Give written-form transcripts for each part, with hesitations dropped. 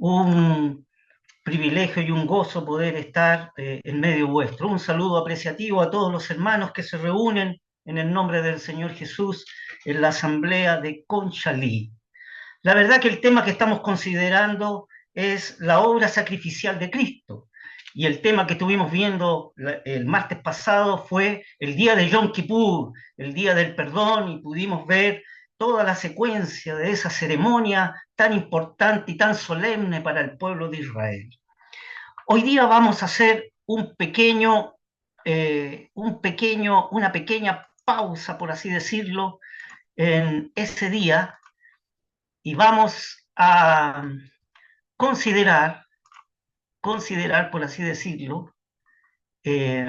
un privilegio y un gozo poder estar en medio vuestro. Un saludo apreciativo a todos los hermanos que se reúnen en el nombre del Señor Jesús en la asamblea de Conchalí. La verdad que el tema que estamos considerando es la obra sacrificial de Cristo. Y el tema que estuvimos viendo el martes pasado fue el día de Yom Kippur, el día del perdón, y pudimos ver toda la secuencia de esa ceremonia tan importante y tan solemne para el pueblo de Israel. Hoy día vamos a hacer una pequeña pausa, por así decirlo, en ese día y vamos a considerar, por así decirlo, eh,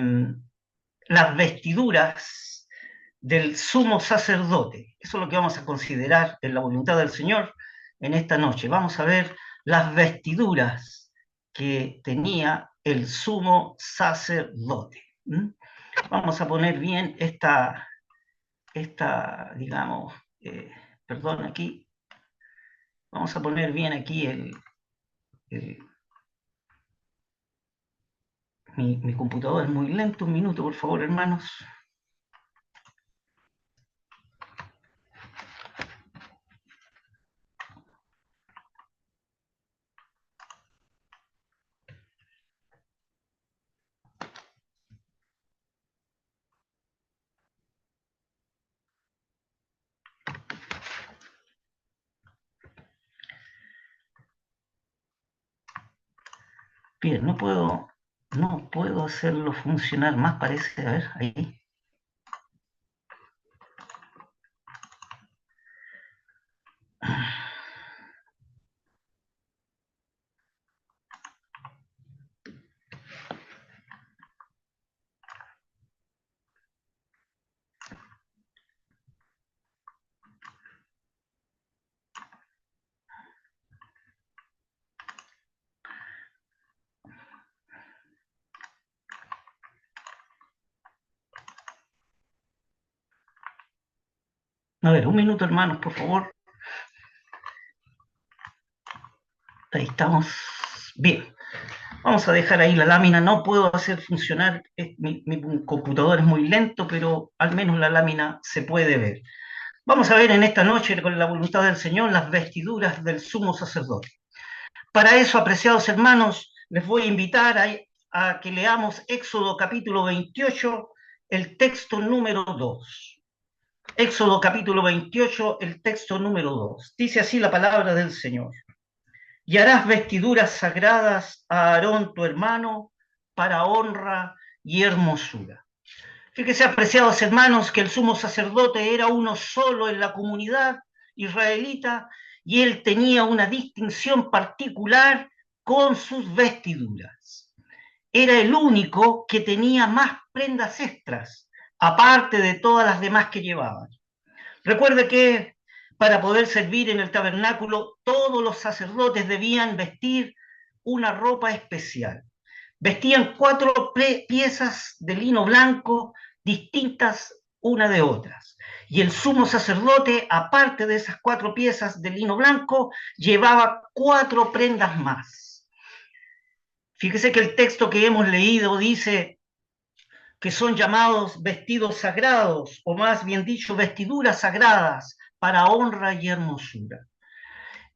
las vestiduras del sumo sacerdote. Eso es lo que vamos a considerar en la voluntad del Señor en esta noche. Vamos a ver las vestiduras que tenía el sumo sacerdote. Vamos a poner bien digamos, perdón, aquí, vamos a poner bien aquí el mi computador es muy lento. Un minuto, por favor, hermanos. Bien, no puedo hacerlo funcionar más, parece. A ver, ahí. A ver, un minuto, hermanos, por favor. Ahí estamos. Bien, vamos a dejar ahí la lámina. No puedo hacer funcionar, mi computador es muy lento, pero al menos la lámina se puede ver. Vamos a ver en esta noche, con la voluntad del Señor, las vestiduras del sumo sacerdote. Para eso, apreciados hermanos, les voy a invitar a que leamos Éxodo capítulo 28, el texto número 2. Éxodo capítulo 28, el texto número 2. Dice así la palabra del Señor. Y harás vestiduras sagradas a Aarón tu hermano para honra y hermosura. Fíjese, apreciados hermanos, que el sumo sacerdote era uno solo en la comunidad israelita y él tenía una distinción particular con sus vestiduras. Era el único que tenía más prendas extras, aparte de todas las demás que llevaban. Recuerde que para poder servir en el tabernáculo, todos los sacerdotes debían vestir una ropa especial. Vestían 4 piezas de lino blanco distintas una de otras. Y el sumo sacerdote, aparte de esas 4 piezas de lino blanco, llevaba 4 prendas más. Fíjese que el texto que hemos leído dice que son llamados vestidos sagrados, o más bien dicho, vestiduras sagradas para honra y hermosura.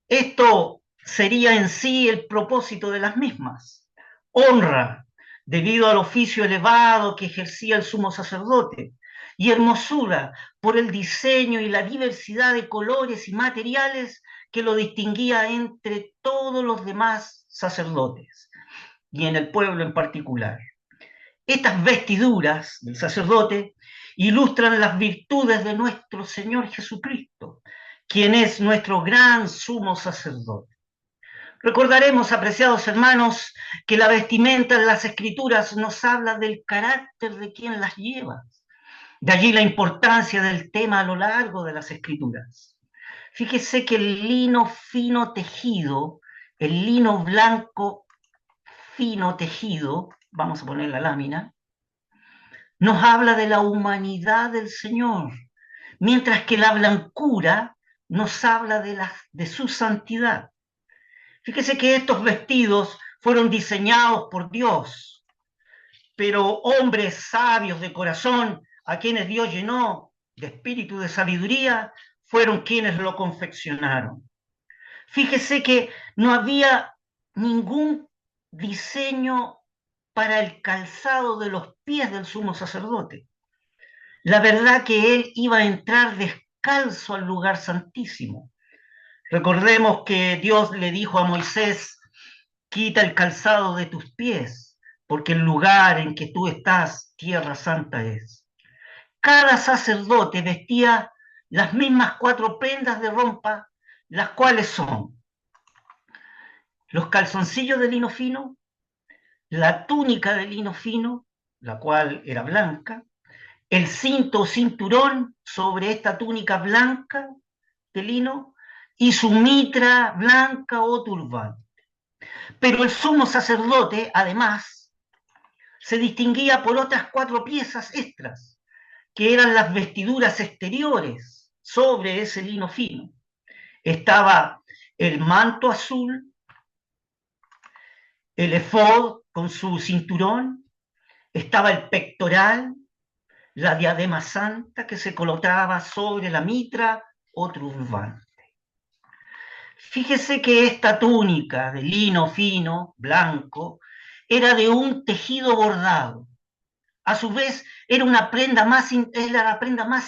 Esto sería en sí el propósito de las mismas. Honra, debido al oficio elevado que ejercía el sumo sacerdote, y hermosura por el diseño y la diversidad de colores y materiales que lo distinguía entre todos los demás sacerdotes, y en el pueblo en particular. Estas vestiduras del sacerdote ilustran las virtudes de nuestro Señor Jesucristo, quien es nuestro gran sumo sacerdote. Recordaremos, apreciados hermanos, que la vestimenta en las Escrituras nos habla del carácter de quien las lleva. De allí la importancia del tema a lo largo de las Escrituras. Fíjese que el lino fino tejido, el lino blanco fino tejido, vamos a poner la lámina, nos habla de la humanidad del Señor, mientras que la blancura nos habla de su santidad. Fíjese que estos vestidos fueron diseñados por Dios, pero hombres sabios de corazón, a quienes Dios llenó de espíritu de sabiduría, fueron quienes lo confeccionaron. Fíjese que no había ningún diseño para el calzado de los pies del sumo sacerdote. La verdad que él iba a entrar descalzo al lugar santísimo. Recordemos que Dios le dijo a Moisés: quita el calzado de tus pies, porque el lugar en que tú estás, tierra santa es. Cada sacerdote vestía las mismas 4 prendas de ropa, las cuales son los calzoncillos de lino fino, la túnica de lino fino, la cual era blanca, el cinto o cinturón sobre esta túnica blanca de lino y su mitra blanca o turbante. Pero el sumo sacerdote, además, se distinguía por otras 4 piezas extras, que eran las vestiduras exteriores sobre ese lino fino. Estaba el manto azul, el efod con su cinturón, estaba el pectoral, la diadema santa que se colocaba sobre la mitra o turbante. Fíjese que esta túnica de lino fino, blanco, era de un tejido bordado. A su vez, era la prenda más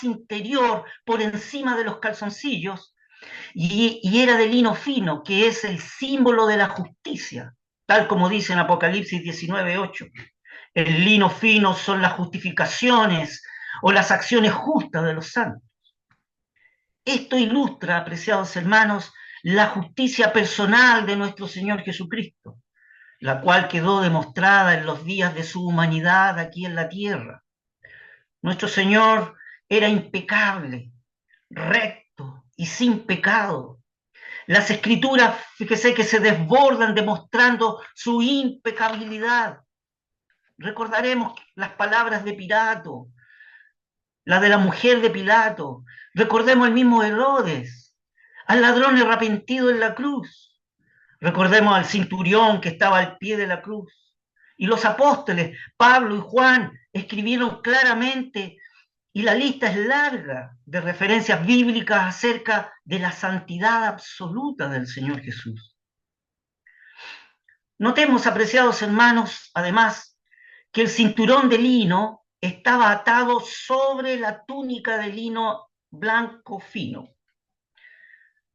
interior por encima de los calzoncillos y era de lino fino, que es el símbolo de la justicia, tal como dice en Apocalipsis 19:8. El lino fino son las justificaciones o las acciones justas de los santos. Esto ilustra, apreciados hermanos, la justicia personal de nuestro Señor Jesucristo, la cual quedó demostrada en los días de su humanidad aquí en la tierra. Nuestro Señor era impecable, recto y sin pecado. Las escrituras, fíjese que se desbordan demostrando su impecabilidad. Recordaremos las palabras de Pilato, la de la mujer de Pilato. Recordemos el mismo Herodes, al ladrón arrepentido en la cruz. Recordemos al centurión que estaba al pie de la cruz. Y los apóstoles, Pablo y Juan, escribieron claramente, y la lista es larga, de referencias bíblicas acerca de la santidad absoluta del Señor Jesús. Notemos, apreciados hermanos, además, que el cinturón de lino estaba atado sobre la túnica de lino blanco fino.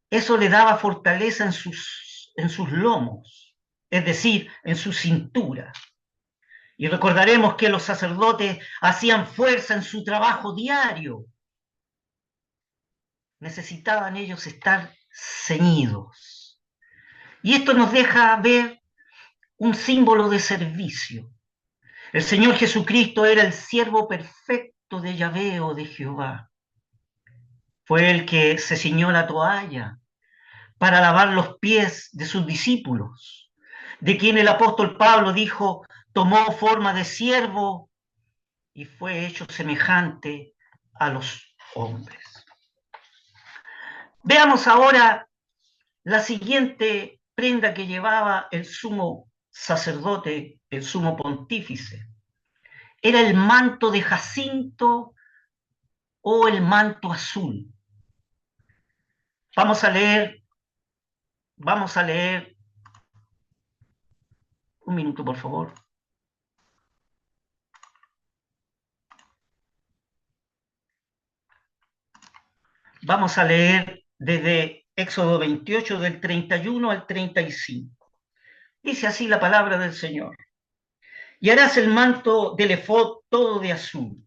Eso le daba fortaleza en sus lomos, es decir, en su cintura. Y recordaremos que los sacerdotes hacían fuerza en su trabajo diario. Necesitaban ellos estar ceñidos. Y esto nos deja ver un símbolo de servicio. El Señor Jesucristo era el siervo perfecto de Yahvé o de Jehová. Fue el que se ciñó la toalla para lavar los pies de sus discípulos, de quien el apóstol Pablo dijo: tomó forma de siervo y fue hecho semejante a los hombres. Veamos ahora la siguiente prenda que llevaba el sumo sacerdote, el sumo pontífice. Era el manto de jacinto o el manto azul. Vamos a leer, un minuto por favor. Vamos a leer desde Éxodo 28, del 31 al 35. Dice así la palabra del Señor: y harás el manto del efod todo de azul,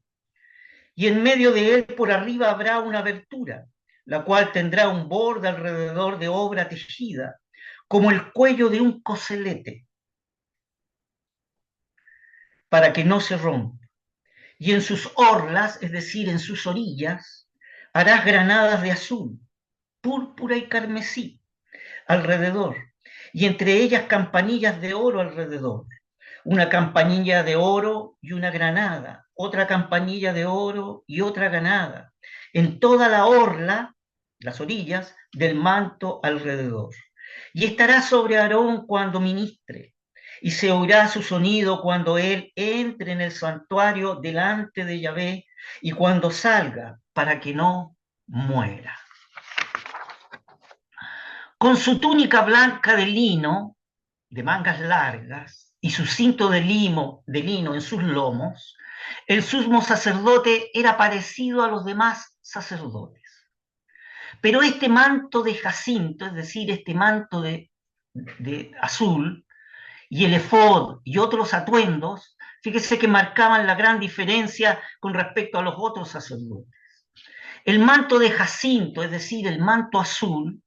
y en medio de él por arriba habrá una abertura, la cual tendrá un borde alrededor de obra tejida, como el cuello de un coselete, para que no se rompa. Y en sus orlas, es decir, en sus orillas, harás granadas de azul, púrpura y carmesí alrededor, y entre ellas campanillas de oro alrededor. Una campanilla de oro y una granada, otra campanilla de oro y otra granada, en toda la orla, las orillas del manto alrededor. y estará sobre Aarón cuando ministre, y se oirá su sonido cuando él entre en el santuario delante de Yahvé y cuando salga, para que no muera. Con su túnica blanca de mangas largas, y su cinto de lino en sus lomos, el sumo sacerdote era parecido a los demás sacerdotes. Pero este manto de jacinto, es decir, este manto de azul, y el efod y otros atuendos, fíjese que marcaban la gran diferencia con respecto a los otros sacerdotes. El manto de jacinto, es decir, el manto azul,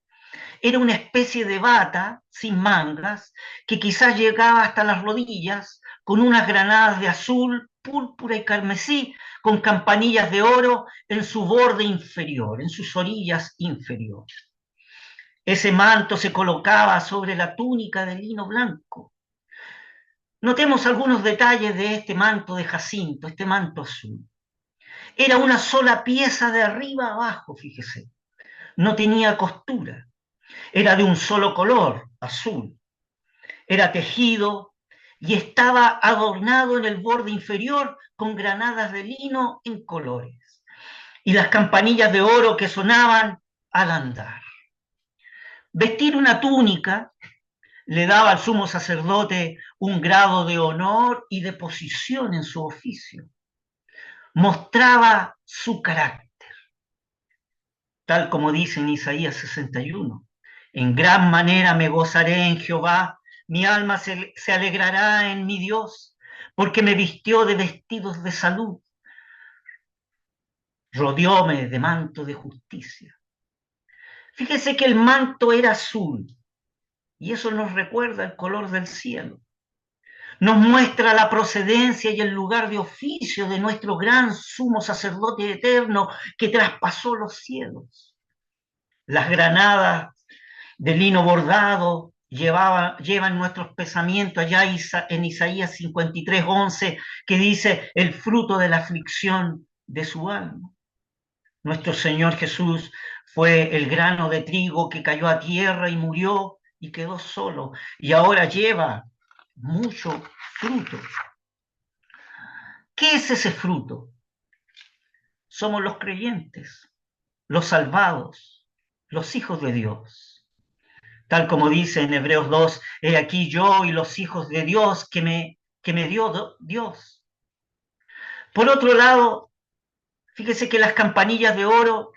era una especie de bata sin mangas que quizás llegaba hasta las rodillas con unas granadas de azul, púrpura y carmesí con campanillas de oro en su borde inferior, en sus orillas inferiores. Ese manto se colocaba sobre la túnica de lino blanco. Notemos algunos detalles de este manto de jacinto, este manto azul. Era una sola pieza de arriba a abajo, fíjese. No tenía costura. Era de un solo color, azul. Era tejido y estaba adornado en el borde inferior con granadas de lino en colores y las campanillas de oro que sonaban al andar. Vestir una túnica le daba al sumo sacerdote un grado de honor y de posición en su oficio. Mostraba su carácter, tal como dice en Isaías 61. En gran manera me gozaré en Jehová, mi alma se alegrará en mi Dios, porque me vistió de vestidos de salud, rodeóme de manto de justicia. Fíjese que el manto era azul, y eso nos recuerda el color del cielo. Nos muestra la procedencia y el lugar de oficio de nuestro gran sumo sacerdote eterno que traspasó los cielos. Las granadas de lino bordado llevan nuestros pensamientos allá en Isaías 53:11, que dice el fruto de la aflicción de su alma. Nuestro Señor Jesús fue el grano de trigo que cayó a tierra y murió y quedó solo, y ahora lleva mucho fruto. ¿Qué es ese fruto? Somos los creyentes, los salvados, los hijos de Dios. Tal como dice en Hebreos 2, he aquí yo y los hijos de Dios que me dio Dios. Por otro lado, fíjese que las campanillas de oro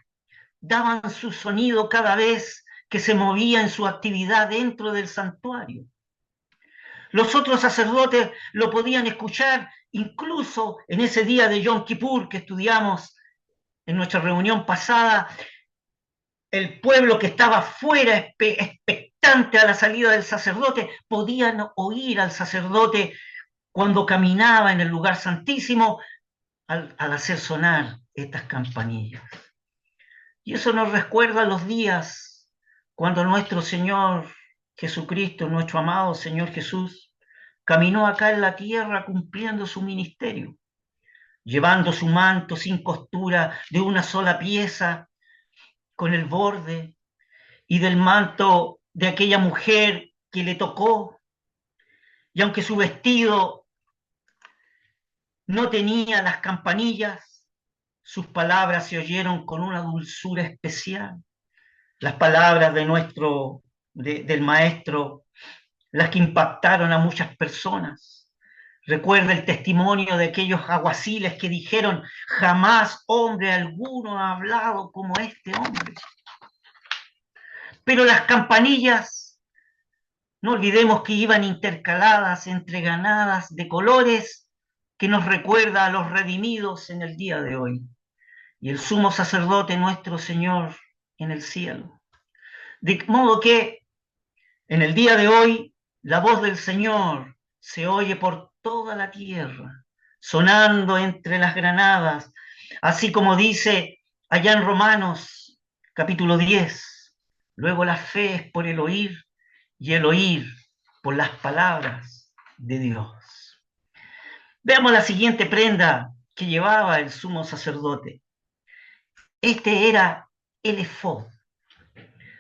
daban su sonido cada vez que se movía en su actividad dentro del santuario. Los otros sacerdotes lo podían escuchar incluso en ese día de Yom Kippur que estudiamos en nuestra reunión pasada. El pueblo que estaba fuera expectante a la salida del sacerdote podían oír al sacerdote cuando caminaba en el lugar santísimo al hacer sonar estas campanillas. Y eso nos recuerda los días cuando nuestro Señor Jesucristo, nuestro amado Señor Jesús, caminó acá en la tierra cumpliendo su ministerio, llevando su manto sin costura de una sola pieza, con el borde y del manto de aquella mujer que le tocó, y aunque su vestido no tenía las campanillas, sus palabras se oyeron con una dulzura especial. Las palabras del maestro, las que impactaron a muchas personas. Recuerda el testimonio de aquellos aguaciles que dijeron, jamás hombre alguno ha hablado como este hombre. Pero las campanillas, no olvidemos que iban intercaladas entre granadas de colores que nos recuerda a los redimidos en el día de hoy. Y el sumo sacerdote nuestro Señor en el cielo. De modo que en el día de hoy la voz del Señor se oye por toda la tierra, sonando entre las granadas, así como dice allá en Romanos capítulo 10. Luego la fe es por el oír y el oír por las palabras de Dios. Veamos la siguiente prenda que llevaba el sumo sacerdote. Este era el efod.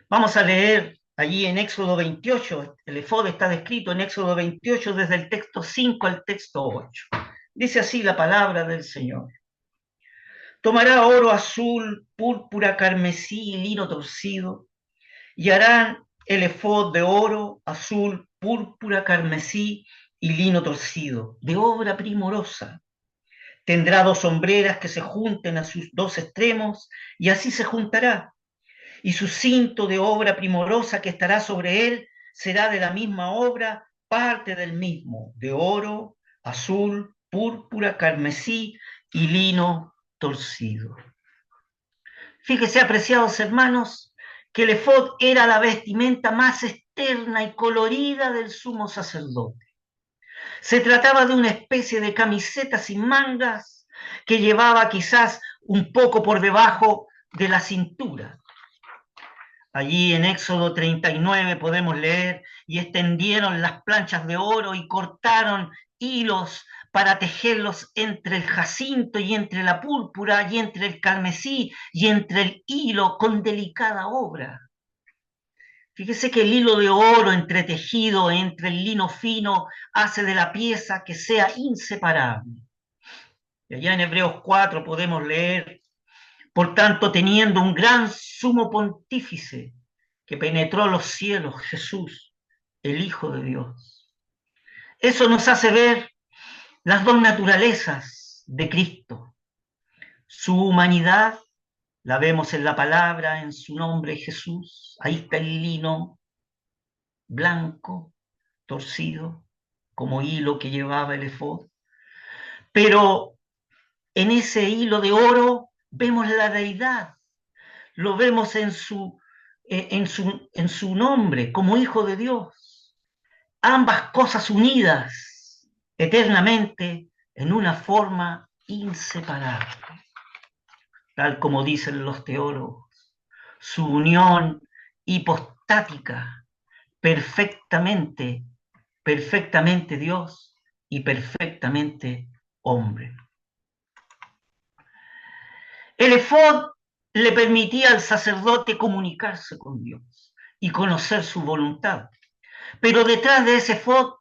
Vamos a leer Allí en Éxodo 28, el efod está descrito en Éxodo 28 desde el texto 5 al texto 8. Dice así la palabra del Señor. Tomará oro azul, púrpura, carmesí y lino torcido, y harán el efod de oro, azul, púrpura, carmesí y lino torcido, de obra primorosa. Tendrá dos sombreras que se junten a sus dos extremos, y así se juntará. Y su cinto de obra primorosa que estará sobre él será de la misma obra, parte del mismo, de oro, azul, púrpura, carmesí y lino torcido. Fíjese, apreciados hermanos, que el efod era la vestimenta más externa y colorida del sumo sacerdote. Se trataba de una especie de camiseta sin mangas que llevaba quizás un poco por debajo de la cintura. Allí en Éxodo 39 podemos leer, y extendieron las planchas de oro y cortaron hilos para tejerlos entre el jacinto y entre la púrpura y entre el carmesí y entre el hilo con delicada obra. Fíjese que el hilo de oro entretejido entre el lino fino hace de la pieza que sea inseparable. Y allá en Hebreos 4 podemos leer, por tanto, teniendo un gran sumo pontífice que penetró los cielos, Jesús, el Hijo de Dios. Eso nos hace ver las dos naturalezas de Cristo. Su humanidad la vemos en la palabra, en su nombre Jesús. Ahí está el lino blanco, torcido, como hilo que llevaba el efod. Pero en ese hilo de oro vemos la deidad, lo vemos en su nombre, como Hijo de Dios. Ambas cosas unidas eternamente en una forma inseparable. Tal como dicen los teólogos, su unión hipostática, perfectamente, perfectamente Dios y perfectamente hombre. El efod le permitía al sacerdote comunicarse con Dios y conocer su voluntad. Pero detrás de ese efod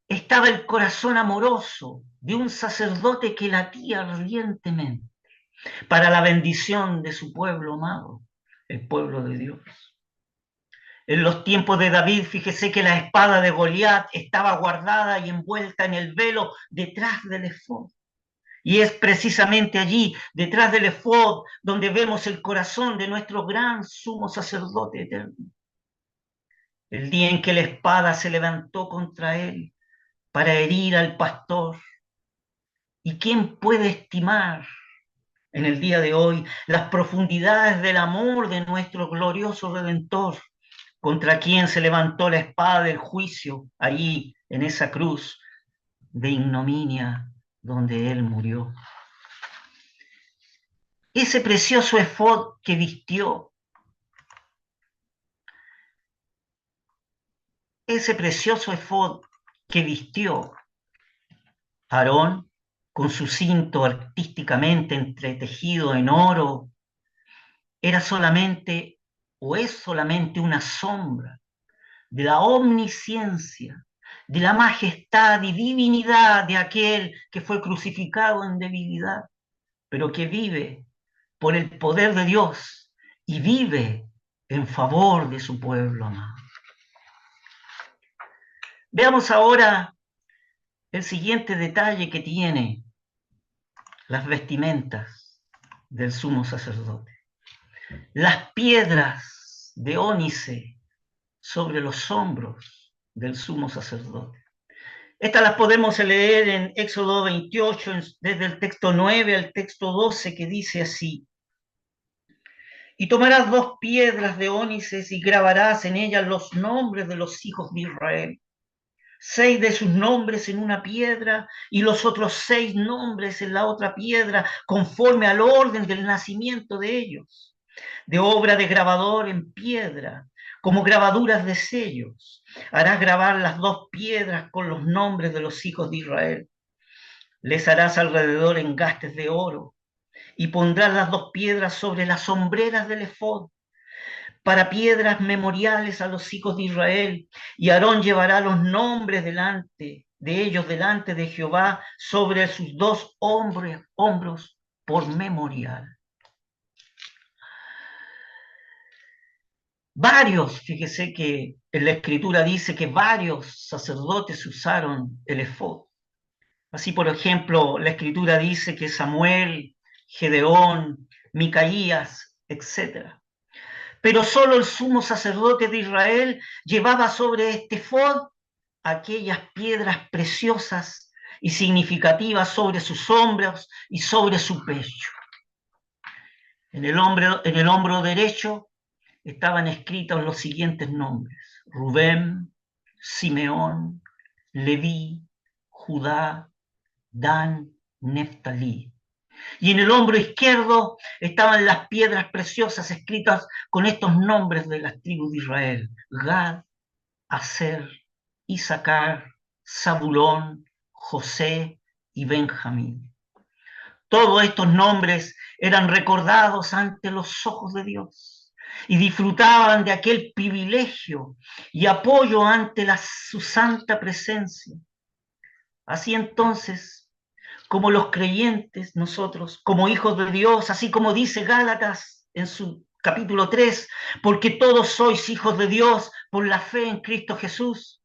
estaba el corazón amoroso de un sacerdote que latía ardientemente para la bendición de su pueblo amado, el pueblo de Dios. En los tiempos de David, fíjese que la espada de Goliat estaba guardada y envuelta en el velo detrás del efod. Y es precisamente allí, detrás del efod, donde vemos el corazón de nuestro gran sumo sacerdote eterno. El día en que la espada se levantó contra él para herir al pastor. ¿Y quién puede estimar en el día de hoy las profundidades del amor de nuestro glorioso Redentor, contra quien se levantó la espada del juicio ahí en esa cruz de ignominia donde él murió? Ese precioso efod que vistió, ese precioso efod que vistió Aarón con su cinto artísticamente entretejido en oro, era solamente o es solamente una sombra de la omnisciencia, de la majestad y divinidad de aquel que fue crucificado en debilidad, pero que vive por el poder de Dios y vive en favor de su pueblo amado. Veamos ahora el siguiente detalle que tiene las vestimentas del sumo sacerdote. Las piedras de ónice sobre los hombros del sumo sacerdote. Estas las podemos leer en Éxodo 28, desde el texto 9 al texto 12, que dice así: y tomarás dos piedras de ónices y grabarás en ellas los nombres de los hijos de Israel, 6 de sus nombres en una piedra y los otros 6 nombres en la otra piedra, conforme al orden del nacimiento de ellos, de obra de grabador en piedra, como grabaduras de sellos. Harás grabar las dos piedras con los nombres de los hijos de Israel. Les harás alrededor engastes de oro y pondrás las dos piedras sobre las sombreras del efod. para piedras memoriales a los hijos de Israel, y Aarón llevará los nombres delante de ellos delante de Jehová sobre sus dos hombros por memorial. Varios, fíjese que en la escritura dice que varios sacerdotes usaron el efod. Así, por ejemplo, la escritura dice que Samuel, Gedeón, Micaías, etc. Pero solo el sumo sacerdote de Israel llevaba sobre este efod aquellas piedras preciosas y significativas sobre sus hombros y sobre su pecho. En el hombro derecho estaban escritos los siguientes nombres: Rubén, Simeón, Leví, Judá, Dan, Neftalí. Y en el hombro izquierdo estaban las piedras preciosas escritas con estos nombres de las tribus de Israel: Gad, Aser, Isaacar, Zabulón, José y Benjamín. Todos estos nombres eran recordados ante los ojos de Dios y disfrutaban de aquel privilegio y apoyo ante su santa presencia. Así entonces, como los creyentes, nosotros, como hijos de Dios, así como dice Gálatas en su capítulo 3, porque todos sois hijos de Dios por la fe en Cristo Jesús,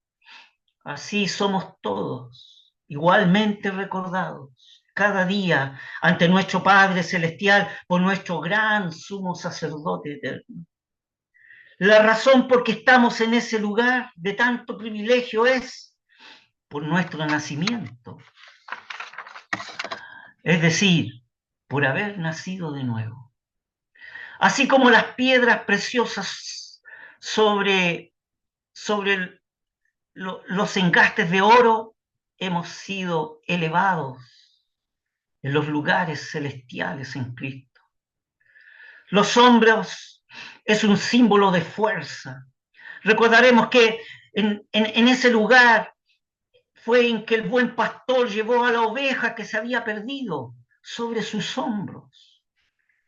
así somos todos igualmente recordados cada día ante nuestro Padre Celestial por nuestro gran sumo sacerdote eterno. La razón por qué estamos en ese lugar de tanto privilegio es por nuestro nacimiento. Es decir, por haber nacido de nuevo. Así como las piedras preciosas sobre los engastes de oro, hemos sido elevados en los lugares celestiales en Cristo. Los hombros es un símbolo de fuerza. Recordaremos que en ese lugar fue en que el buen pastor llevó a la oveja que se había perdido sobre sus hombros.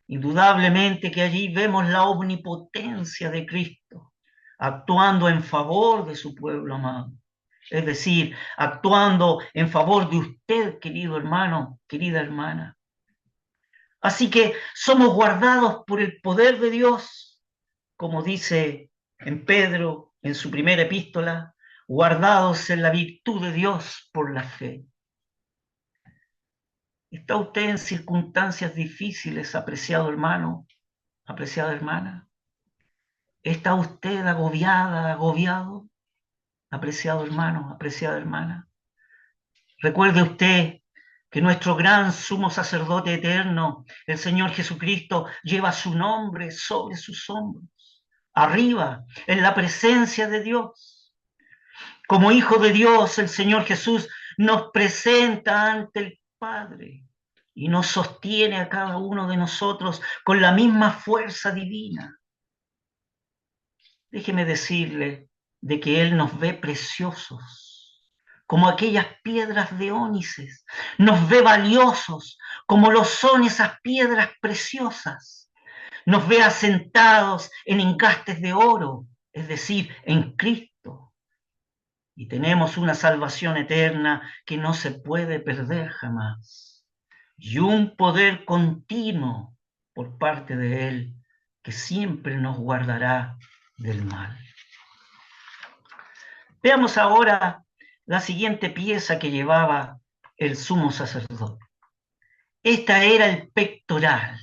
Indudablemente que allí vemos la omnipotencia de Cristo, actuando en favor de su pueblo amado. Es decir, actuando en favor de usted, querido hermano, querida hermana. Así que somos guardados por el poder de Dios, como dice en Pedro, en su primera epístola, guardados en la virtud de Dios por la fe. ¿Está usted en circunstancias difíciles, apreciado hermano, apreciada hermana? ¿Está usted agobiada, agobiado, apreciado hermano, apreciada hermana? Recuerde usted que nuestro gran sumo sacerdote eterno, el Señor Jesucristo, lleva su nombre sobre sus hombros, arriba, en la presencia de Dios. Como hijo de Dios, el Señor Jesús nos presenta ante el Padre y nos sostiene a cada uno de nosotros con la misma fuerza divina. Déjeme decirle de que Él nos ve preciosos, como aquellas piedras de ónices, nos ve valiosos, como lo son esas piedras preciosas, nos ve asentados en engastes de oro, es decir, en Cristo. Y tenemos una salvación eterna que no se puede perder jamás. Y un poder continuo por parte de Él que siempre nos guardará del mal. Veamos ahora la siguiente pieza que llevaba el sumo sacerdote. Esta era el pectoral.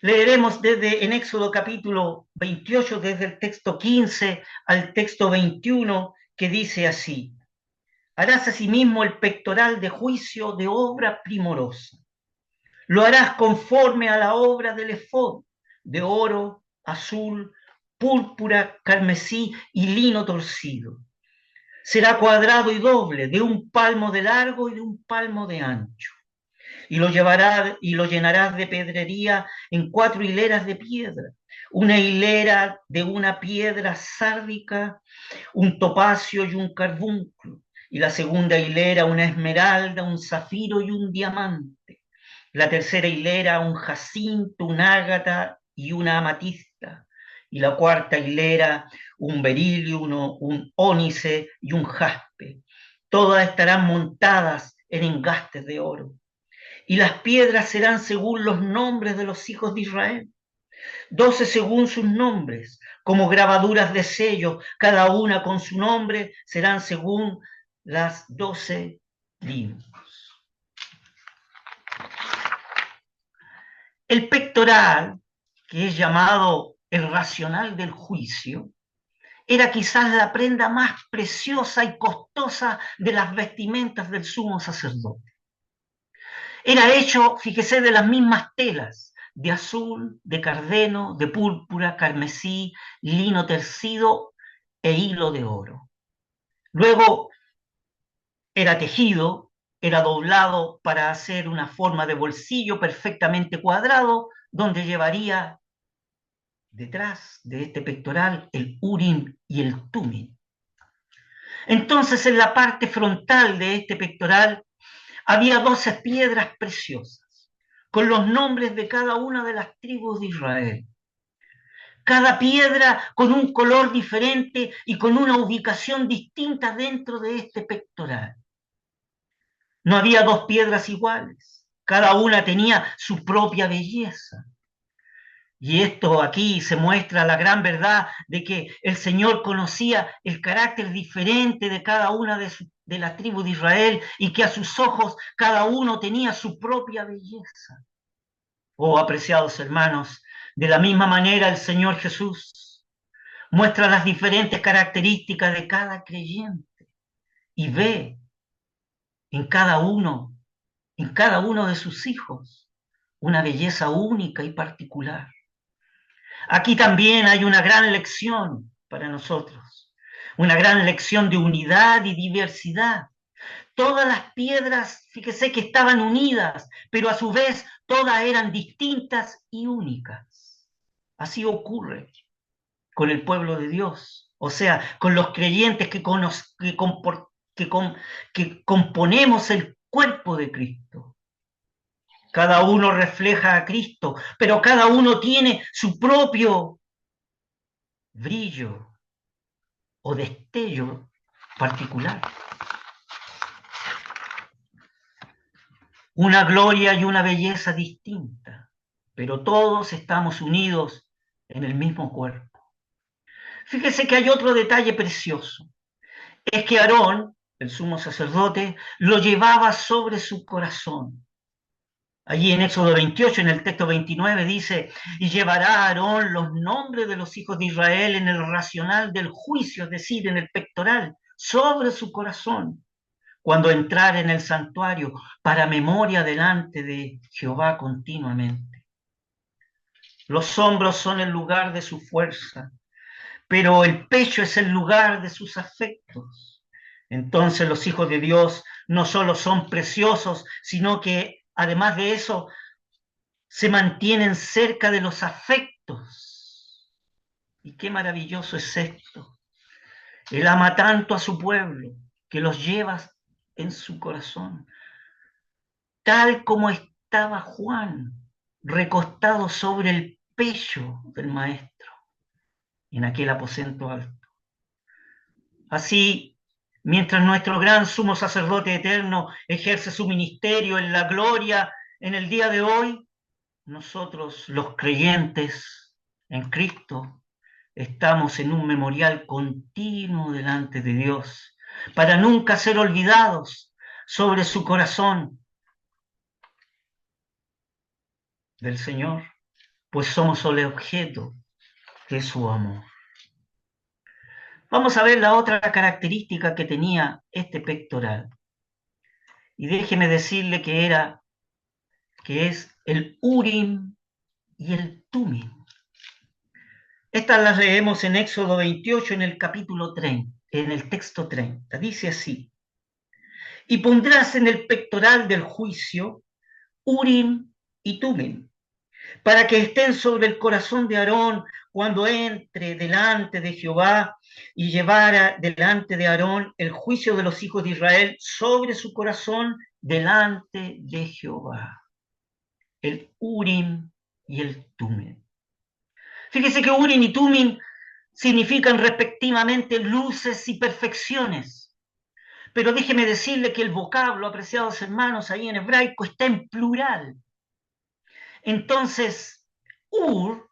Leeremos en Éxodo capítulo 28, desde el texto 15 al texto 21, que dice así: harás asimismo el pectoral de juicio de obra primorosa. Lo harás conforme a la obra del efod, de oro, azul, púrpura, carmesí y lino torcido. Será cuadrado y doble, de 1 palmo de largo y de 1 palmo de ancho. Y lo llenarás de pedrería en 4 hileras de piedra. Una hilera de una piedra sárdica, un topacio y un carbunclo. Y la segunda hilera una esmeralda, un zafiro y un diamante. La tercera hilera un jacinto, un ágata y una amatista. y la cuarta hilera un berilio, un ónice y un jaspe. Todas estarán montadas en engastes de oro. Y las piedras serán según los nombres de los hijos de Israel, 12 según sus nombres, como grabaduras de sello, cada una con su nombre, serán según las 12 tribus. El pectoral, que es llamado el racional del juicio, era quizás la prenda más preciosa y costosa de las vestimentas del sumo sacerdote. Era hecho, fíjese, de las mismas telas, de azul, de cardeno, de púrpura, carmesí, lino tercido e hilo de oro. Luego era tejido, era doblado para hacer una forma de bolsillo perfectamente cuadrado, donde llevaría detrás de este pectoral el urim y el tumim. Entonces, en la parte frontal de este pectoral había 12 piedras preciosas, con los nombres de cada una de las tribus de Israel. Cada piedra con un color diferente y con una ubicación distinta dentro de este pectoral. No había dos piedras iguales, cada una tenía su propia belleza. Y esto aquí se muestra la gran verdad de que el Señor conocía el carácter diferente de cada una de la tribu de Israel y que a sus ojos cada uno tenía su propia belleza. Oh, apreciados hermanos, de la misma manera el Señor Jesús muestra las diferentes características de cada creyente y ve en cada uno de sus hijos, una belleza única y particular. Aquí también hay una gran lección para nosotros, una gran lección de unidad y diversidad. Todas las piedras, fíjese que estaban unidas, pero a su vez todas eran distintas y únicas. Así ocurre con el pueblo de Dios, o sea, con los creyentes que componemos el cuerpo de Cristo. Cada uno refleja a Cristo, pero cada uno tiene su propio brillo o destello particular. Una gloria y una belleza distinta, pero todos estamos unidos en el mismo cuerpo. Fíjese que hay otro detalle precioso, es que Aarón, el sumo sacerdote, lo llevaba sobre su corazón. Allí en Éxodo 28, en el texto 29, dice, y llevará a Aarón los nombres de los hijos de Israel en el racional del juicio, es decir, en el pectoral, sobre su corazón, cuando entrar en el santuario, para memoria delante de Jehová continuamente. Los hombros son el lugar de su fuerza, pero el pecho es el lugar de sus afectos. Entonces los hijos de Dios no solo son preciosos, sino que además de eso se mantienen cerca de los afectos. Y qué maravilloso es esto. Él ama tanto a su pueblo que los lleva en su corazón, tal como estaba Juan, recostado sobre el pecho del maestro, en aquel aposento alto. Así, mientras nuestro gran sumo sacerdote eterno ejerce su ministerio en la gloria en el día de hoy, nosotros los creyentes en Cristo estamos en un memorial continuo delante de Dios para nunca ser olvidados sobre su corazón del Señor, pues somos el objeto de su amor. Vamos a ver la otra característica que tenía este pectoral. Y déjeme decirle que es el Urim y el Tumim. Estas las leemos en Éxodo 28, en el capítulo 30, en el texto 30. Dice así: y pondrás en el pectoral del juicio Urim y Tumim, para que estén sobre el corazón de Aarón cuando entre delante de Jehová, y llevara delante de Aarón el juicio de los hijos de Israel sobre su corazón delante de Jehová. El Urim y el Tumim. Fíjese que Urim y Tumim significan respectivamente luces y perfecciones. Pero déjeme decirle que el vocablo, apreciados hermanos, ahí en hebraico está en plural. Entonces, Ur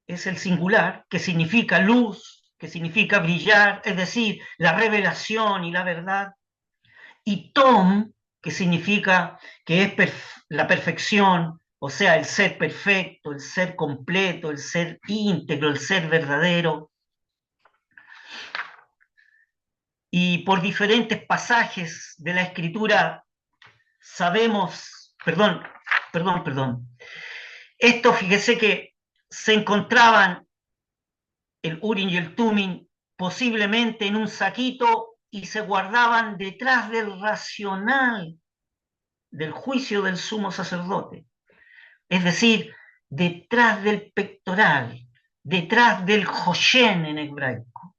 es el singular, que significa luz, que significa brillar, es decir, la revelación y la verdad. Y Tom, que significa que es la perfección, o sea, el ser perfecto, el ser completo, el ser íntegro, el ser verdadero. Y por diferentes pasajes de la Escritura sabemos, perdón. Esto, fíjese que se encontraban el Urim y el Tumim posiblemente en un saquito y se guardaban detrás del racional del juicio del sumo sacerdote, es decir, detrás del pectoral, detrás del Joshen en hebraico.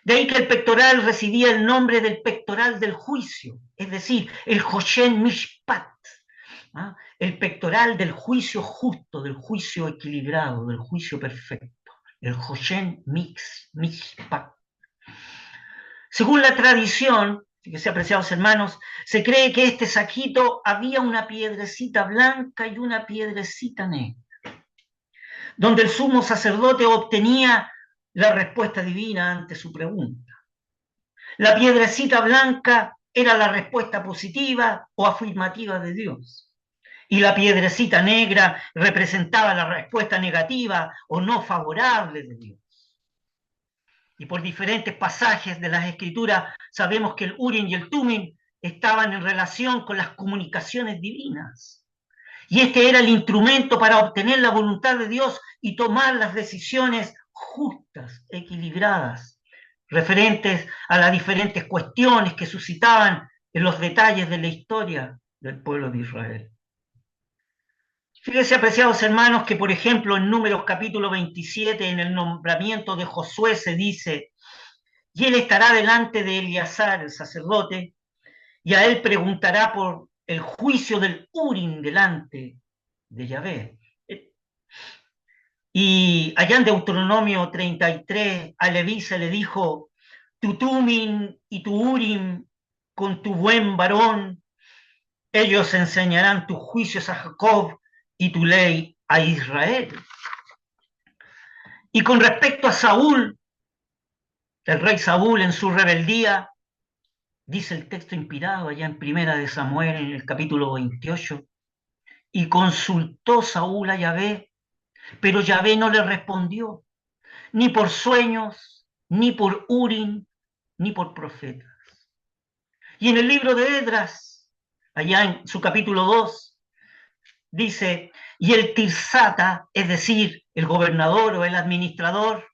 De ahí que el pectoral recibía el nombre del pectoral del juicio, es decir, el Joshen Mishpat, ¿ah? El pectoral del juicio justo, del juicio equilibrado, del juicio perfecto, el Joshen Mishpat. Según la tradición, fíjense, apreciados hermanos, se cree que este saquito había una piedrecita blanca y una piedrecita negra, donde el sumo sacerdote obtenía la respuesta divina ante su pregunta. La piedrecita blanca era la respuesta positiva o afirmativa de Dios. Y la piedrecita negra representaba la respuesta negativa o no favorable de Dios. Y por diferentes pasajes de las Escrituras sabemos que el Urim y el Tumim estaban en relación con las comunicaciones divinas. Y este era el instrumento para obtener la voluntad de Dios y tomar las decisiones justas, equilibradas, referentes a las diferentes cuestiones que suscitaban en los detalles de la historia del pueblo de Israel. Fíjense, apreciados hermanos, que por ejemplo en Números capítulo 27, en el nombramiento de Josué se dice: y él estará delante de Eleazar, el sacerdote, y a él preguntará por el juicio del Urim delante de Yahvé. Y allá en Deuteronomio 33, a Leví se le dijo: tu Tumim y tu Urim con tu buen varón, ellos enseñarán tus juicios a Jacob y tu ley a Israel. Y con respecto a Saúl, el rey Saúl en su rebeldía, dice el texto inspirado allá en Primera de Samuel, en el capítulo 28, y consultó Saúl a Yahvé, pero Yahvé no le respondió, ni por sueños, ni por Urim, ni por profetas. Y en el libro de Edras, allá en su capítulo 2, dice: y el Tirsata, es decir, el gobernador o el administrador,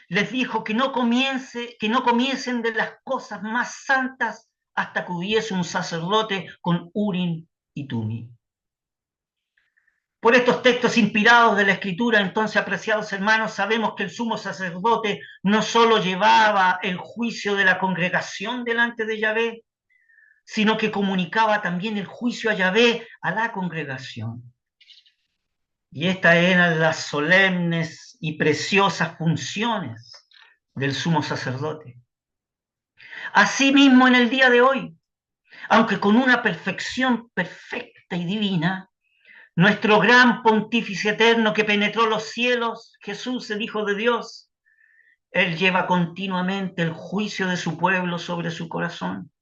les dijo que no comiencen de las cosas más santas hasta que hubiese un sacerdote con Urim y Tumim. Por estos textos inspirados de la Escritura, entonces, apreciados hermanos, sabemos que el sumo sacerdote no solo llevaba el juicio de la congregación delante de Yahvé, sino que comunicaba también el juicio a Yahvé a la congregación. Y estas eran las solemnes y preciosas funciones del sumo sacerdote. Asimismo, en el día de hoy, aunque con una perfección perfecta y divina, nuestro gran pontífice eterno que penetró los cielos, Jesús, el Hijo de Dios, él lleva continuamente el juicio de su pueblo sobre su corazón.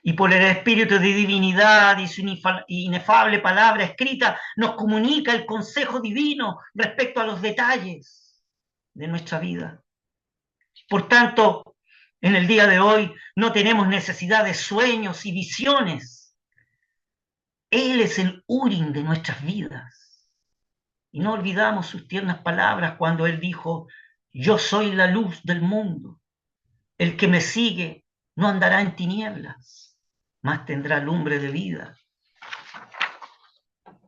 Y por el Espíritu de divinidad y su inefable palabra escrita, nos comunica el consejo divino respecto a los detalles de nuestra vida. Por tanto, en el día de hoy no tenemos necesidad de sueños y visiones. Él es el Urim de nuestras vidas. Y no olvidamos sus tiernas palabras cuando Él dijo: yo soy la luz del mundo. El que me sigue no andará en tinieblas, mas tendrá lumbre de vida.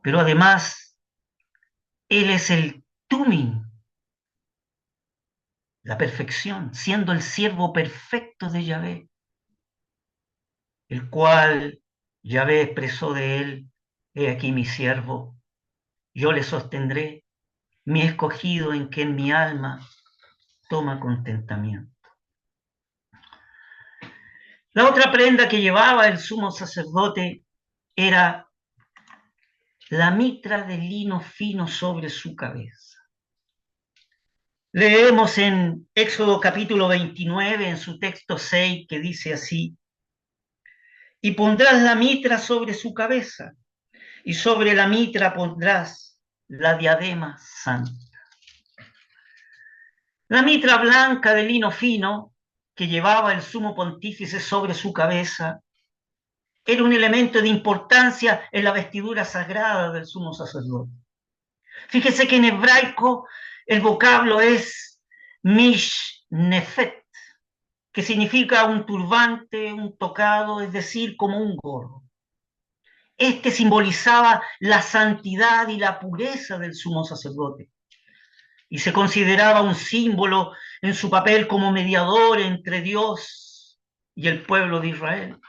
Pero además, Él es el Tumim, la perfección, siendo el siervo perfecto de Yahvé, el cual Yahvé expresó de Él: he aquí mi siervo, yo le sostendré, mi escogido en quien mi alma toma contentamiento. La otra prenda que llevaba el sumo sacerdote era la mitra de lino fino sobre su cabeza. Leemos en Éxodo capítulo 29, en su texto 6, que dice así: y pondrás la mitra sobre su cabeza, y sobre la mitra pondrás la diadema santa. La mitra blanca de lino fino que llevaba el sumo pontífice sobre su cabeza era un elemento de importancia en la vestidura sagrada del sumo sacerdote. Fíjese que en hebraico el vocablo es mishnefet, que significa un turbante, un tocado, es decir, como un gorro. Este simbolizaba la santidad y la pureza del sumo sacerdote y se consideraba un símbolo en su papel como mediador entre Dios y el pueblo de Israel.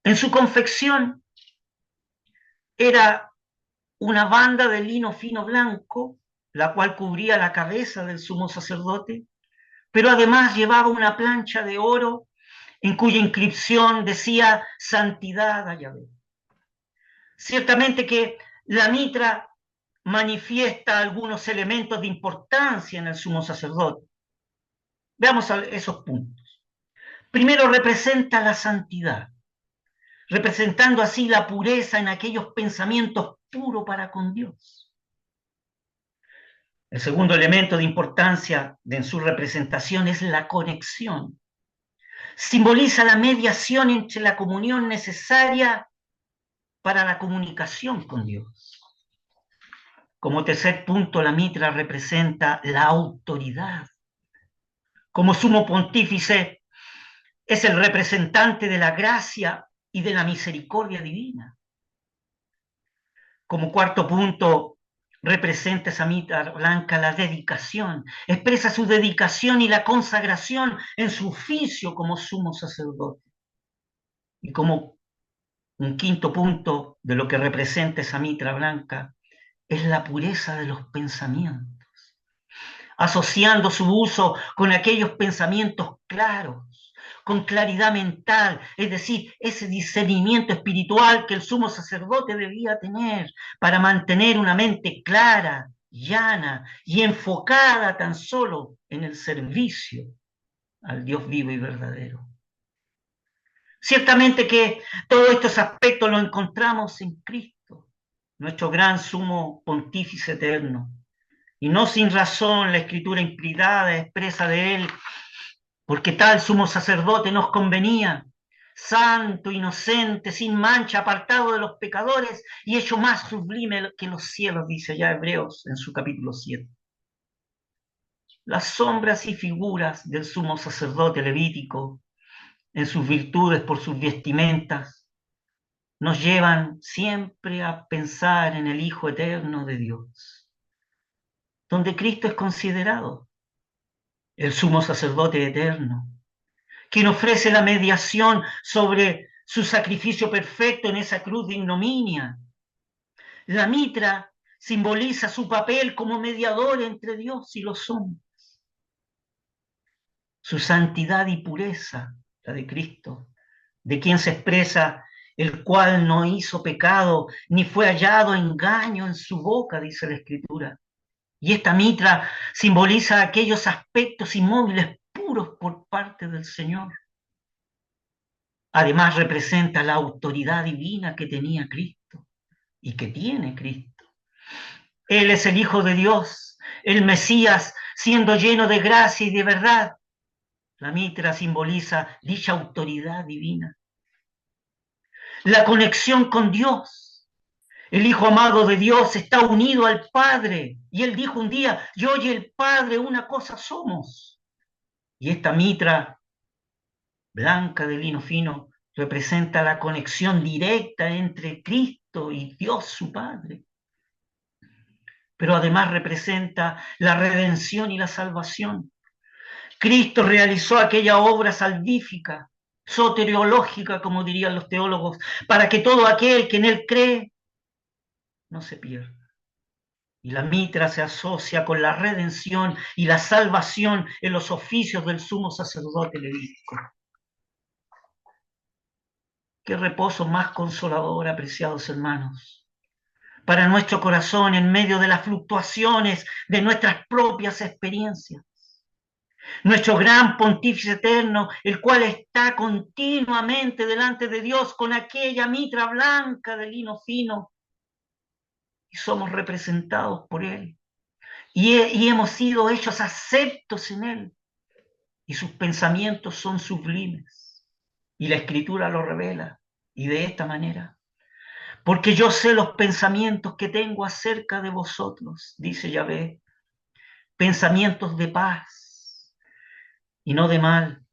En su confección era una banda de lino fino blanco, la cual cubría la cabeza del sumo sacerdote, pero además llevaba una plancha de oro en cuya inscripción decía Santidad a Yahvé. Ciertamente que la mitra manifiesta algunos elementos de importancia en el sumo sacerdote. Veamos esos puntos. Primero, representa la santidad, representando así la pureza en aquellos pensamientos puros para con Dios. El segundo elemento de importancia en su representación es la conexión. Simboliza la mediación entre la comunión necesaria para la comunicación con Dios. Como tercer punto, la mitra representa la autoridad. Como sumo pontífice, es el representante de la gracia y de la misericordia divina. Como cuarto punto, representa esa mitra blanca la dedicación, expresa su dedicación y la consagración en su oficio como sumo sacerdote. Y como un quinto punto de lo que representa esa mitra blanca, es la pureza de los pensamientos, asociando su uso con aquellos pensamientos claros, con claridad mental, es decir, ese discernimiento espiritual que el sumo sacerdote debía tener para mantener una mente clara, llana y enfocada tan solo en el servicio al Dios vivo y verdadero. Ciertamente que todos estos aspectos los encontramos en Cristo, nuestro gran sumo pontífice eterno. Y no sin razón la escritura inspirada expresa de él, porque tal sumo sacerdote nos convenía, santo, inocente, sin mancha, apartado de los pecadores y hecho más sublime que los cielos, dice ya Hebreos en su capítulo 7. Las sombras y figuras del sumo sacerdote levítico, en sus virtudes por sus vestimentas, nos llevan siempre a pensar en el Hijo eterno de Dios, donde Cristo es considerado el sumo sacerdote eterno, quien ofrece la mediación sobre su sacrificio perfecto en esa cruz de ignominia. La mitra simboliza su papel como mediador entre Dios y los hombres. Su santidad y pureza, la de Cristo, de quien se expresa el cual no hizo pecado, ni fue hallado engaño en su boca, dice la Escritura. Y esta mitra simboliza aquellos aspectos inmóviles puros por parte del Señor. Además representa la autoridad divina que tenía Cristo y que tiene Cristo. Él es el Hijo de Dios, el Mesías, siendo lleno de gracia y de verdad. La mitra simboliza dicha autoridad divina. La conexión con Dios. El Hijo amado de Dios está unido al Padre. Y él dijo un día, yo y el Padre una cosa somos. Y esta mitra blanca de lino fino representa la conexión directa entre Cristo y Dios su Padre. Pero además representa la redención y la salvación. Cristo realizó aquella obra salvífica, soteriológica, como dirían los teólogos, para que todo aquel que en él cree no se pierde. Y la mitra se asocia con la redención y la salvación en los oficios del sumo sacerdote levítico. Qué reposo más consolador, apreciados hermanos, para nuestro corazón en medio de las fluctuaciones de nuestras propias experiencias. Nuestro gran pontífice eterno, el cual está continuamente delante de Dios con aquella mitra blanca de lino fino, y somos representados por Él, y hemos sido hechos aceptos en Él, y sus pensamientos son sublimes, y la Escritura lo revela, y de esta manera: porque yo sé los pensamientos que tengo acerca de vosotros, dice Yahvé, pensamientos de paz y no de mal,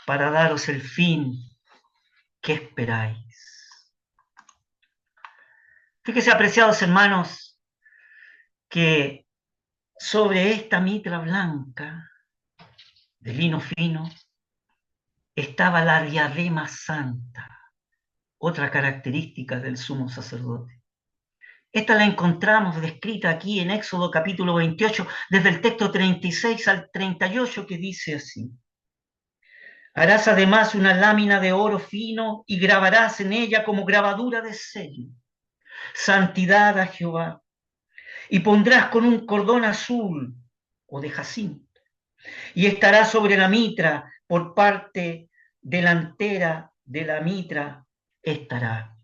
para daros el fin que esperáis. Fíjese, apreciados hermanos, que sobre esta mitra blanca de lino fino estaba la diadema santa, otra característica del sumo sacerdote. Esta la encontramos descrita aquí en Éxodo capítulo 28, desde el texto 36 al 38, que dice así: harás además una lámina de oro fino y grabarás en ella como grabadura de sello: santidad a Jehová. Y pondrás con un cordón azul o de jacinto, y estará sobre la mitra, por parte delantera de la mitra estará.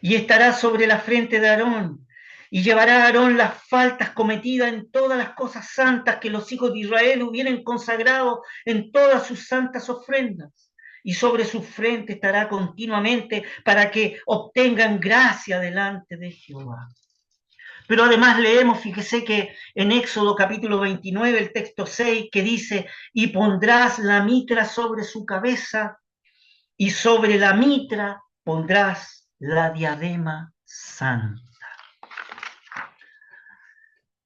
Y estará sobre la frente de Aarón, y llevará a Aarón las faltas cometidas en todas las cosas santas que los hijos de Israel hubieran consagrado en todas sus santas ofrendas. Y sobre su frente estará continuamente, para que obtengan gracia delante de Jehová. Pero además leemos, fíjese que en Éxodo capítulo 29, el texto 6, que dice: y pondrás la mitra sobre su cabeza, y sobre la mitra pondrás la diadema santa.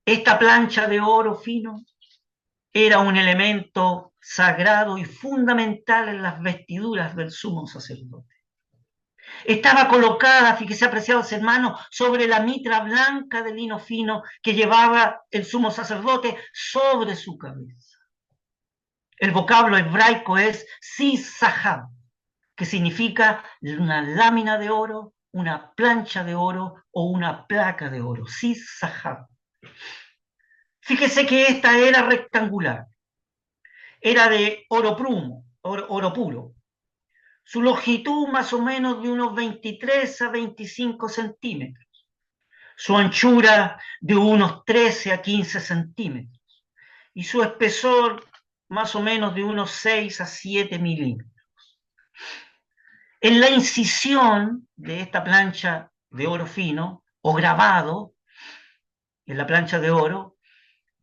Esta plancha de oro fino era un elemento sagrado y fundamental en las vestiduras del sumo sacerdote. Estaba colocada, fíjese, apreciados hermanos, sobre la mitra blanca de lino fino que llevaba el sumo sacerdote sobre su cabeza. El vocablo hebraico es sisahab, que significa una lámina de oro, una plancha de oro o una placa de oro. Sisahab. Fíjese que esta era rectangular, era de oro puro. Su longitud más o menos de unos 23 a 25 centímetros. Su anchura de unos 13 a 15 centímetros. Y su espesor más o menos de unos 6 a 7 milímetros. En la incisión de esta plancha de oro fino, o grabado en la plancha de oro,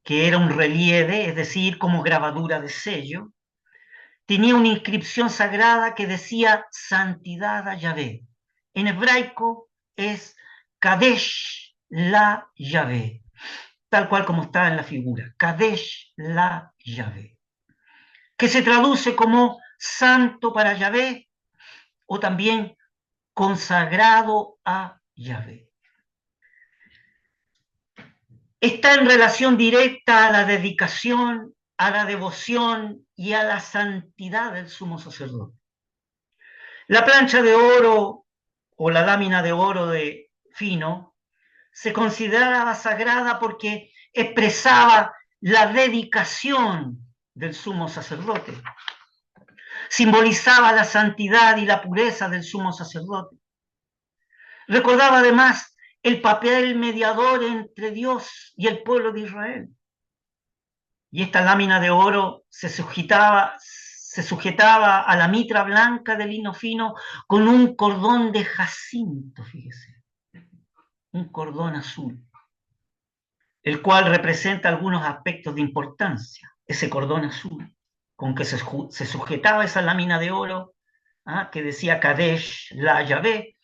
que era un relieve, es decir, como grabadura de sello, tenía una inscripción sagrada que decía santidad a Yahvé. En hebraico es Kadesh la Yahvé, tal cual como está en la figura, Kadesh la Yahvé, que se traduce como santo para Yahvé o también consagrado a Yahvé. Está en relación directa a la dedicación, a la devoción y a la santidad del sumo sacerdote. La plancha de oro o la lámina de oro de fino se consideraba sagrada porque expresaba la dedicación del sumo sacerdote. Simbolizaba la santidad y la pureza del sumo sacerdote. Recordaba además el papel mediador entre Dios y el pueblo de Israel. Y esta lámina de oro se sujetaba a la mitra blanca de lino fino con un cordón de jacinto, fíjese, un cordón azul, el cual representa algunos aspectos de importancia. Ese cordón azul con que se sujetaba esa lámina de oro, que decía Kadesh la Yahvé,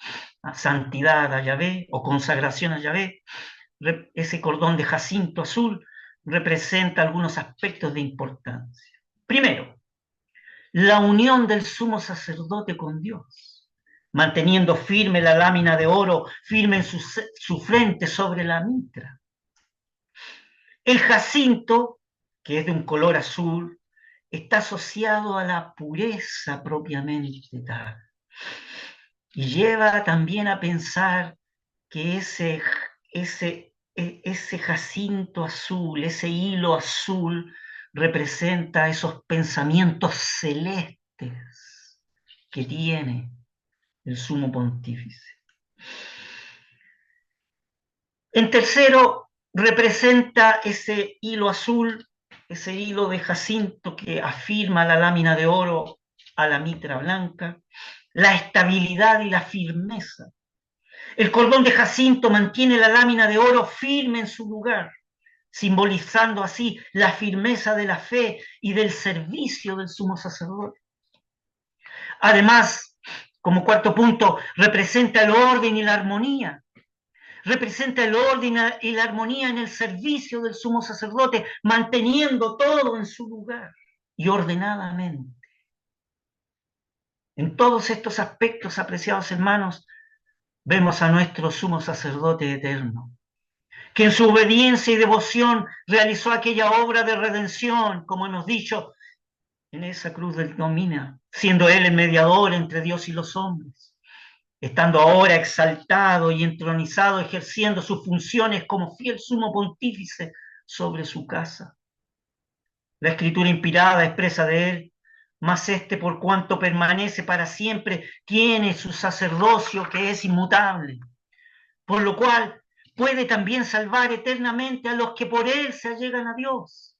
santidad a Yahvé o consagración a Yahvé. Ese cordón de jacinto azul representa algunos aspectos de importancia. Primero, la unión del sumo sacerdote con Dios. manteniendo firme la lámina de oro, firme en su frente sobre la mitra. El jacinto, que es de un color azul, está asociado a la pureza propiamente tal. Y lleva también a pensar que ese jacinto azul, ese hilo azul, representa esos pensamientos celestes que tiene el sumo pontífice. En tercero, representa ese hilo azul, ese hilo de jacinto que afirma la lámina de oro a la mitra blanca, la estabilidad y la firmeza. El cordón de jacinto mantiene la lámina de oro firme en su lugar, simbolizando así la firmeza de la fe y del servicio del sumo sacerdote. Además, como cuarto punto, representa el orden y la armonía. Representa el orden y la armonía en el servicio del sumo sacerdote, manteniendo todo en su lugar y ordenadamente. En todos estos aspectos, apreciados hermanos, vemos a nuestro sumo sacerdote eterno, que en su obediencia y devoción realizó aquella obra de redención, como hemos dicho, en esa cruz del Domina, siendo él el mediador entre Dios y los hombres, estando ahora exaltado y entronizado, ejerciendo sus funciones como fiel sumo pontífice sobre su casa. La escritura inspirada expresa de él, mas este, por cuanto permanece para siempre, tiene su sacerdocio que es inmutable, por lo cual puede también salvar eternamente a los que por él se allegan a Dios.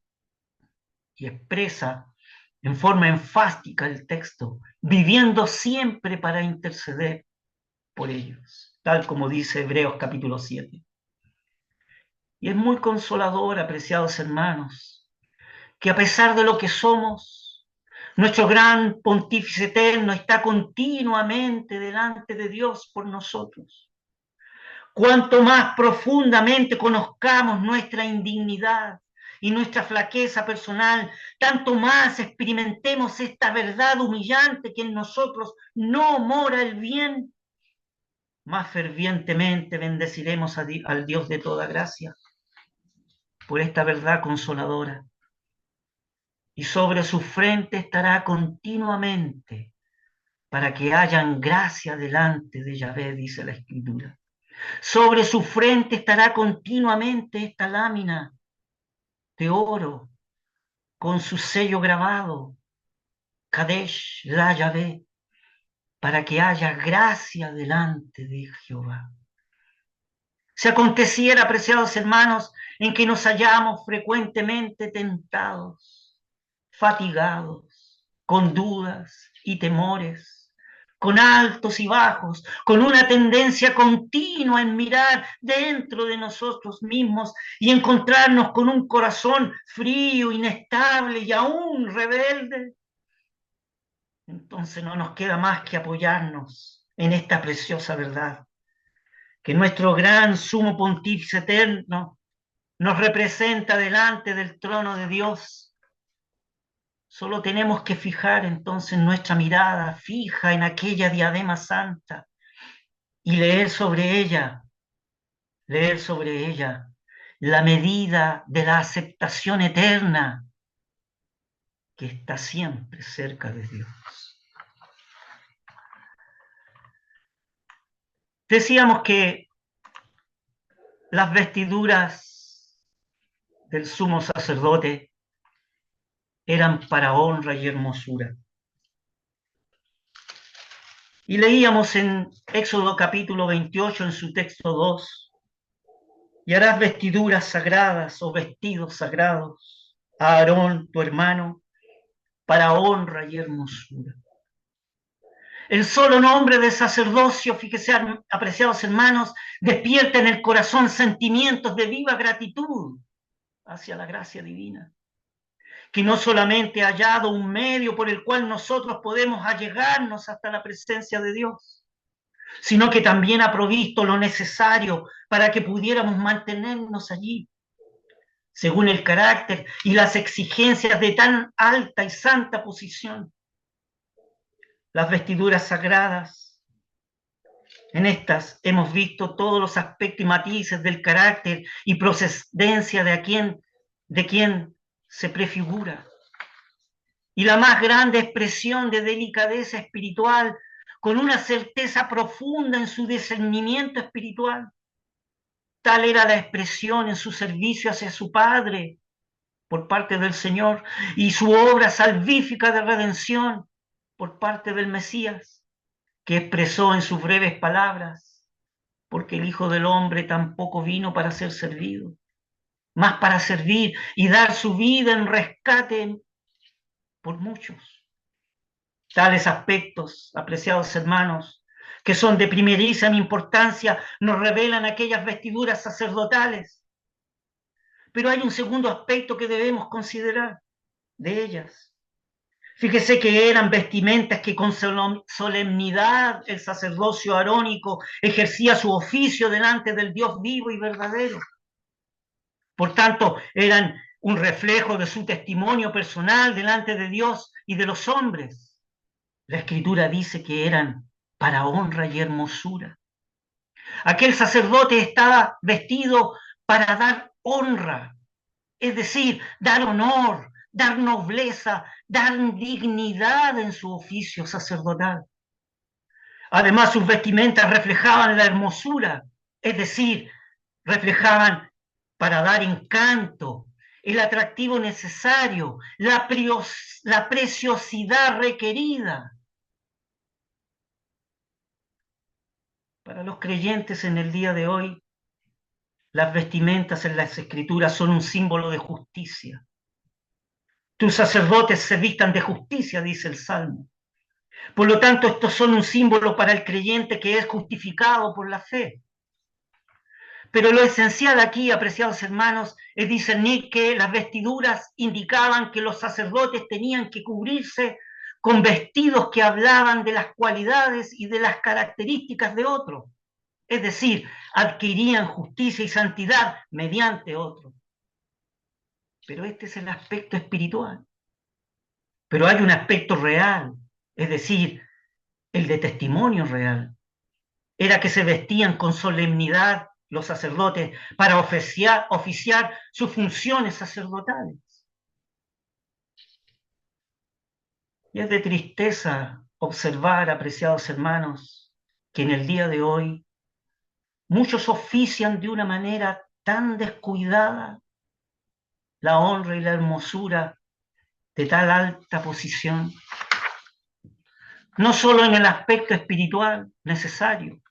Y expresa en forma enfática el texto, viviendo siempre para interceder por ellos, tal como dice Hebreos capítulo 7. Y es muy consolador, apreciados hermanos, que a pesar de lo que somos, nuestro gran pontífice eterno está continuamente delante de Dios por nosotros. Cuanto más profundamente conozcamos nuestra indignidad y nuestra flaqueza personal, tanto más experimentemos esta verdad humillante que en nosotros no mora el bien, más fervientemente bendeciremos al Dios de toda gracia por esta verdad consoladora. Y sobre su frente estará continuamente para que hayan gracia delante de Yahvé, dice la Escritura. Sobre su frente estará continuamente esta lámina de oro con su sello grabado, Kadesh la Yahvé, para que haya gracia delante de Jehová. Si aconteciera, apreciados hermanos, en que nos hallamos frecuentemente tentados, fatigados, con dudas y temores, con altos y bajos, con una tendencia continua en mirar dentro de nosotros mismos y encontrarnos con un corazón frío, inestable y aún rebelde, entonces no nos queda más que apoyarnos en esta preciosa verdad, que nuestro gran sumo pontífice eterno nos representa delante del trono de Dios. Solo tenemos que fijar entonces nuestra mirada fija en aquella diadema santa y leer sobre ella la medida de la aceptación eterna que está siempre cerca de Dios. Decíamos que las vestiduras del sumo sacerdote eran para honra y hermosura. Y leíamos en Éxodo capítulo 28, en su texto 2, y harás vestiduras sagradas o vestidos sagrados a Aarón, tu hermano, para honra y hermosura. El solo nombre de sacerdocio, fíjese, apreciados hermanos, despierta en el corazón sentimientos de viva gratitud hacia la gracia divina, que no solamente ha hallado un medio por el cual nosotros podemos allegarnos hasta la presencia de Dios, sino que también ha provisto lo necesario para que pudiéramos mantenernos allí, según el carácter y las exigencias de tan alta y santa posición. Las vestiduras sagradas En estas hemos visto todos los aspectos y matices del carácter y procedencia de quien se prefigura. Y la más grande expresión de delicadeza espiritual, con una certeza profunda en su discernimiento espiritual. Tal era la expresión en su servicio hacia su Padre por parte del Señor y su obra salvífica de redención por parte del Mesías, que expresó en sus breves palabras: porque el Hijo del Hombre tampoco vino para ser servido, más para servir y dar su vida en rescate por muchos. Tales aspectos, apreciados hermanos, que son de primerísima importancia, nos revelan aquellas vestiduras sacerdotales. Pero hay un segundo aspecto que debemos considerar de ellas. Fíjese que eran vestimentas que con solemnidad el sacerdocio arónico ejercía su oficio delante del Dios vivo y verdadero. Por tanto, eran un reflejo de su testimonio personal delante de Dios y de los hombres. La Escritura dice que eran para honra y hermosura. Aquel sacerdote estaba vestido para dar honra, es decir, dar honor, dar nobleza, dar dignidad en su oficio sacerdotal. Además, sus vestimentas reflejaban la hermosura, es decir, reflejaban para dar encanto, el atractivo necesario, la preciosidad requerida. Para los creyentes en el día de hoy, las vestimentas en las Escrituras son un símbolo de justicia. Tus sacerdotes se vistan de justicia, dice el Salmo. Por lo tanto, estos son un símbolo para el creyente que es justificado por la fe. Pero lo esencial aquí, apreciados hermanos, es discernir que las vestiduras indicaban que los sacerdotes tenían que cubrirse con vestidos que hablaban de las cualidades y de las características de otro. Es decir, adquirían justicia y santidad mediante otro. Pero este es el aspecto espiritual. Pero hay un aspecto real, es decir, el de testimonio real. Era que se vestían con solemnidad los sacerdotes para oficiar sus funciones sacerdotales. Y es de tristeza observar, apreciados hermanos, que en el día de hoy muchos ofician de una manera tan descuidada la honra y la hermosura de tal alta posición, no solo en el aspecto espiritual necesario,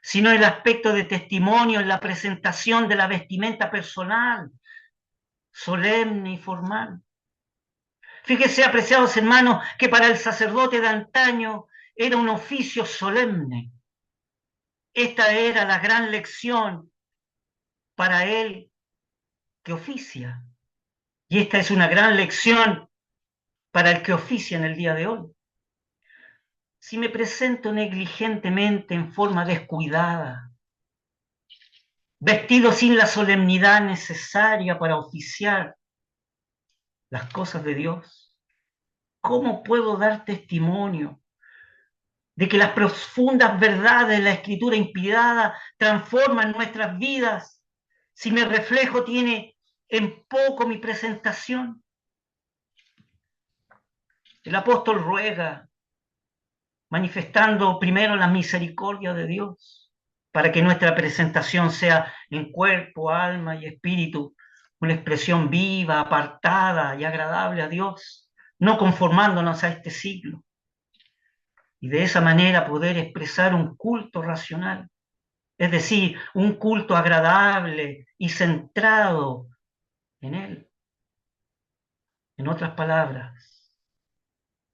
sino en el aspecto de testimonio, en la presentación de la vestimenta personal, solemne y formal. Fíjese, apreciados hermanos, que para el sacerdote de antaño era un oficio solemne. Esta era la gran lección para él que oficia. Y esta es una gran lección para el que oficia en el día de hoy. Si me presento negligentemente, en forma descuidada, vestido sin la solemnidad necesaria para oficiar las cosas de Dios, ¿cómo puedo dar testimonio de que las profundas verdades de la Escritura inspirada transforman nuestras vidas si mi reflejo tiene en poco mi presentación? El apóstol ruega, manifestando primero la misericordia de Dios, para que nuestra presentación sea en cuerpo, alma y espíritu una expresión viva, apartada y agradable a Dios, no conformándonos a este siglo. Y de esa manera poder expresar un culto racional, es decir, un culto agradable y centrado en Él. En otras palabras,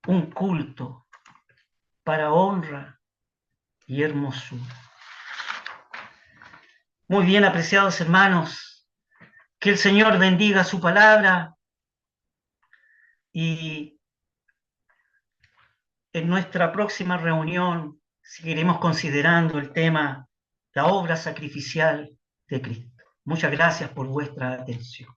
un culto para honra y hermosura. Muy bien, apreciados hermanos, que el Señor bendiga su palabra y en nuestra próxima reunión seguiremos considerando el tema, la obra sacrificial de Cristo. Muchas gracias por vuestra atención.